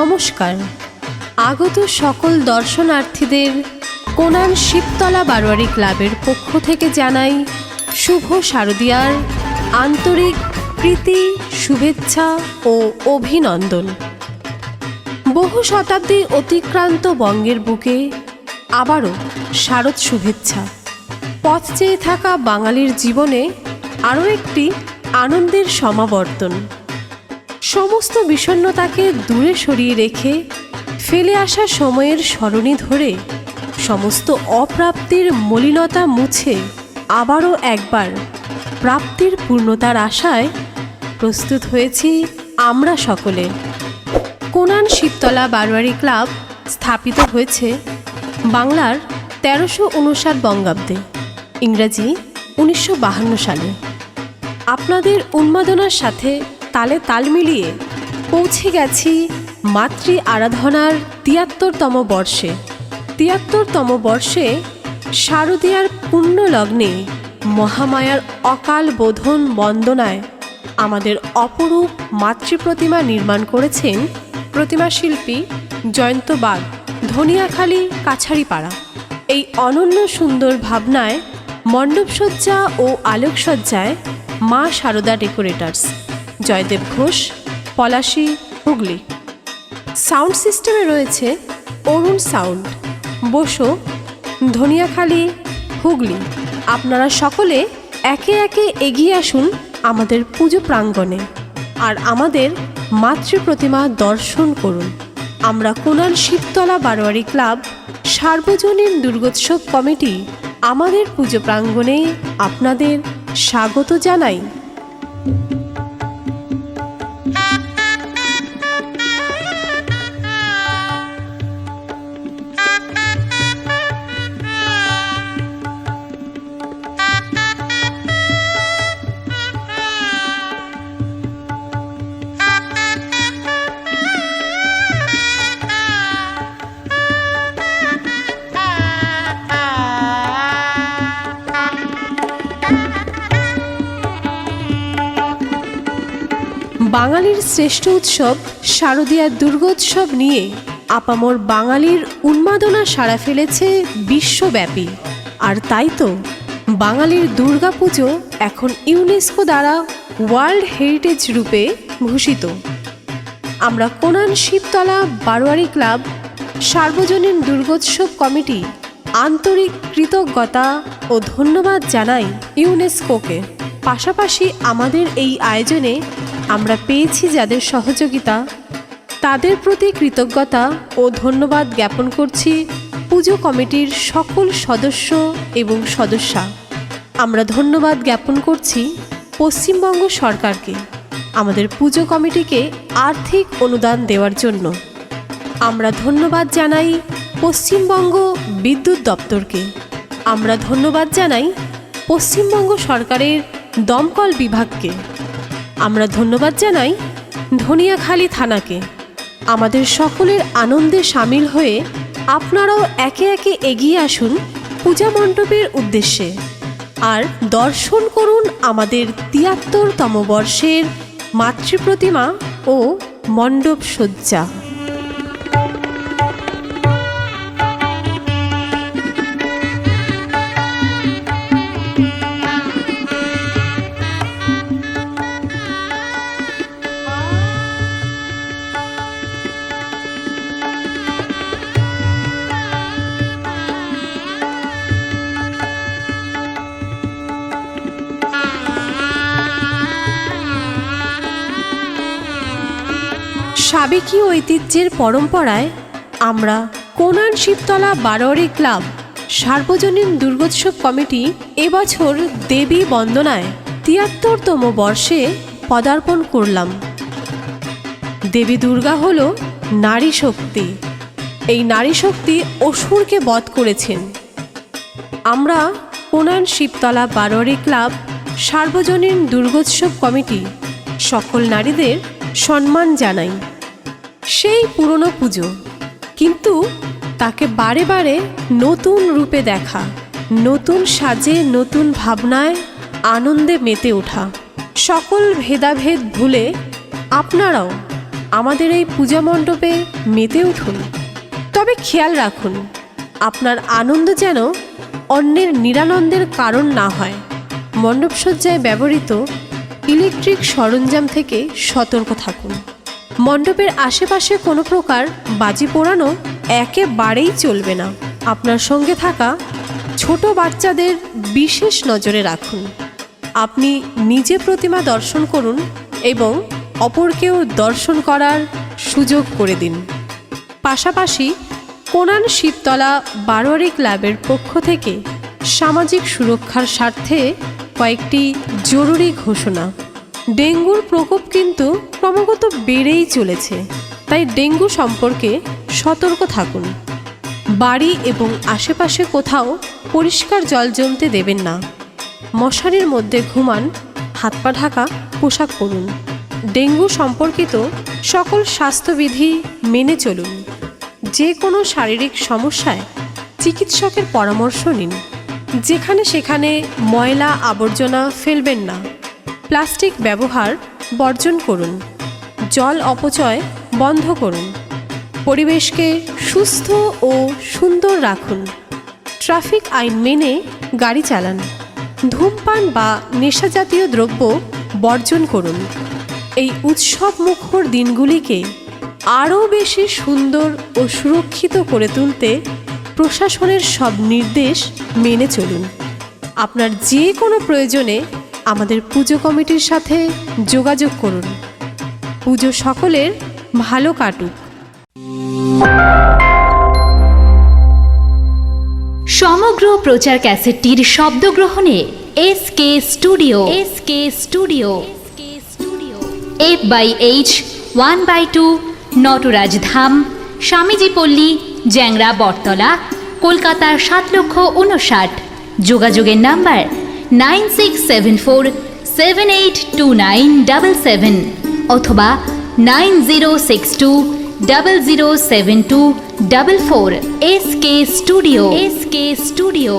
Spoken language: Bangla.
নমস্কার। আগত সকল দর্শনার্থীদের কোনান শিবতলা বারোয়ারি ক্লাবের পক্ষ থেকে জানাই শুভ শারদীয়ার আন্তরিক প্রীতি, শুভেচ্ছা ও অভিনন্দন। বহু শতাব্দী অতিক্রান্ত বঙ্গের বুকে আবারও শারদ শুভেচ্ছা। পথ চেয়ে থাকা বাঙালির জীবনে আরও একটি আনন্দের সমাবর্তন। সমস্ত বিষণ্ণতাকে দূরে সরিয়ে রেখে ফেলে আসা সময়ের সরণি ধরে সমস্ত অপ্রাপ্তির মলিনতা মুছে আবারও একবার প্রাপ্তির পূর্ণতার আশায় প্রস্তুত হয়েছি আমরা সকলে। কোনান শিবতলা বারোয়ারি ক্লাব স্থাপিত হয়েছে বাংলার 1359 বঙ্গাব্দে, ইংরাজি 1952 সালে। আপনাদের উন্মাদনার সাথে তালে তাল মিলিয়ে পৌঁছে গেছি মাতৃ আরাধনার 73তম বর্ষে। 73তম বর্ষে শারদীয়ার পুণ্য লগ্নে মহামায়ার অকাল বোধন বন্দনায় আমাদের অপরূপ মাতৃপ্রতিমা নির্মাণ করেছেন প্রতিমা শিল্পী জয়ন্ত বাগ, ধনিয়াখালী, কাছারিপাড়া। এই অনন্য সুন্দর ভাবনায় মণ্ডপসজ্জা ও আলোকসজ্জায় মা শারদা ডেকোরেটার্স, জয়দেব ঘোষ, পলাশী, হুগলি। সাউন্ড সিস্টেমে রয়েছে অরুণ সাউন্ড, বসো, ধনিয়াখালী, হুগলি। আপনারা সকলে একে একে এগিয়ে আসুন আমাদের পুজো প্রাঙ্গণে আর আমাদের মাতৃপ্রতিমা দর্শন করুন। আমরা কোনান শিবতলা বারোয়ারি ক্লাব সার্বজনীন দুর্গোৎসব কমিটি আমাদের পুজো প্রাঙ্গণে আপনাদের স্বাগত জানাই। বাঙালির শ্রেষ্ঠ উৎসব শারদীয়ার দুর্গোৎসব নিয়ে আপামর বাঙালির উন্মাদনা সাড়া ফেলেছে বিশ্বব্যাপী। আর তাই তো বাঙালির দুর্গাপুজো এখন ইউনেস্কো দ্বারা ওয়ার্ল্ড হেরিটেজ রূপে ভূষিত। আমরা কোনান শিবতলা বারোয়ারি ক্লাব সার্বজনীন দুর্গোৎসব কমিটি আন্তরিক কৃতজ্ঞতা ও ধন্যবাদ জানাই ইউনেস্কোকে। পাশাপাশি আমাদের এই আয়োজনে আমরা পেয়েছি যাদের সহযোগিতা, তাদের প্রতি কৃতজ্ঞতা ও ধন্যবাদ জ্ঞাপন করছি পুজো কমিটির সকল সদস্য এবং সদস্যা। আমরা ধন্যবাদ জ্ঞাপন করছি পশ্চিমবঙ্গ সরকারকে আমাদের পুজো কমিটিকে আর্থিক অনুদান দেওয়ার জন্য। আমরা ধন্যবাদ জানাই পশ্চিমবঙ্গ বিদ্যুৎ দপ্তরকে। আমরা ধন্যবাদ জানাই পশ্চিমবঙ্গ সরকারের দমকল বিভাগকে। আমরা ধন্যবাদ জানাই ধনিয়াখালী থানাকে। আমাদের সকলের আনন্দে সামিল হয়ে আপনারাও একে একে এগিয়ে আসুন পূজা মণ্ডপের উদ্দেশ্যে আর দর্শন করুন আমাদের 73তম বর্ষের মাতৃপ্রতিমা ও মণ্ডপ সজ্জা। সাবেকি ঐতিহ্যের পরম্পরায় আমরা কোনান শিবতলা বারোয়ারি ক্লাব সার্বজনীন দুর্গোৎসব কমিটি এবছর দেবী বন্দনায় 73তম বর্ষে পদার্পণ করলাম। দেবী দুর্গা হল নারী শক্তি। এই নারী শক্তি অসুরকে বধ করেছেন। আমরা কোনান শিবতলা বারোয়ারি ক্লাব সার্বজনীন দুর্গোৎসব কমিটি সকল নারীদের সম্মান জানাই। সেই পুরনো পুজো, কিন্তু তাকে বারে বারে নতুন রূপে দেখা, নতুন সাজে, নতুন ভাবনায় আনন্দে মেতে ওঠা। সকল ভেদাভেদ ভুলে আপনারাও আমাদের এই পূজা মণ্ডপে মেতে উঠুন। তবে খেয়াল রাখুন, আপনার আনন্দ যেন অন্যের নিরানন্দের কারণ না হয়। মণ্ডপসজ্জায় ব্যবহৃত ইলেকট্রিক সরঞ্জাম থেকে সতর্ক থাকুন। মণ্ডপের আশেপাশে কোনো প্রকার বাজি পোড়ানো একেবারেই চলবে না। আপনার সঙ্গে থাকা ছোট বাচ্চাদের বিশেষ নজরে রাখুন। আপনি নিজে প্রতিমা দর্শন করুন এবং অপরকেও দর্শন করার সুযোগ করে দিন। পাশাপাশি কোনান শিবতলা বারোয়ারি ক্লাবের পক্ষ থেকে সামাজিক সুরক্ষার স্বার্থে কয়েকটি জরুরি ঘোষণা। ডেঙ্গুর প্রকোপ কিন্তু ক্রমাগত বেড়েই চলেছে, তাই ডেঙ্গু সম্পর্কে সতর্ক থাকুন। বাড়ি এবং আশেপাশে কোথাও পরিষ্কার জল জমতে দেবেন না। মশারির মধ্যে ঘুমান, হাত পা ঢাকা পোশাক পরুন। ডেঙ্গু সম্পর্কিত সকল স্বাস্থ্যবিধি মেনে চলুন। যে কোনো শারীরিক সমস্যায় চিকিৎসকের পরামর্শ নিন। যেখানে সেখানে ময়লা আবর্জনা ফেলবেন না। প্লাস্টিক ব্যবহার বর্জন করুন। জল অপচয় বন্ধ করুন। পরিবেশকে সুস্থ ও সুন্দর রাখুন। ট্রাফিক আইন মেনে গাড়ি চালান। ধূমপান বা নেশাজাতীয় দ্রব্য বর্জন করুন। এই উৎসব মুখর দিনগুলিকে আরও বেশি সুন্দর ও সুরক্ষিত করে তুলতে প্রশাসনের সব নির্দেশ মেনে চলুন। আপনার যে কোনো প্রয়োজনে আমাদের পুজো কমিটির সাথে যোগাযোগ করুন। পুজো সকলের ভালো কাটুক। সমগ্র প্রচার ক্যাসেটটির শব্দগ্রহণে এসকে স্টুডিও F/H 1/2 নটরাজ ধাম, স্বামীজি পল্লী, জ্যাংরা, বটতলা, কলকাতা ৭,৫৯,০০০। যোগাযোগের নাম্বার 9674782977 অথবা 9062007244। SK studio.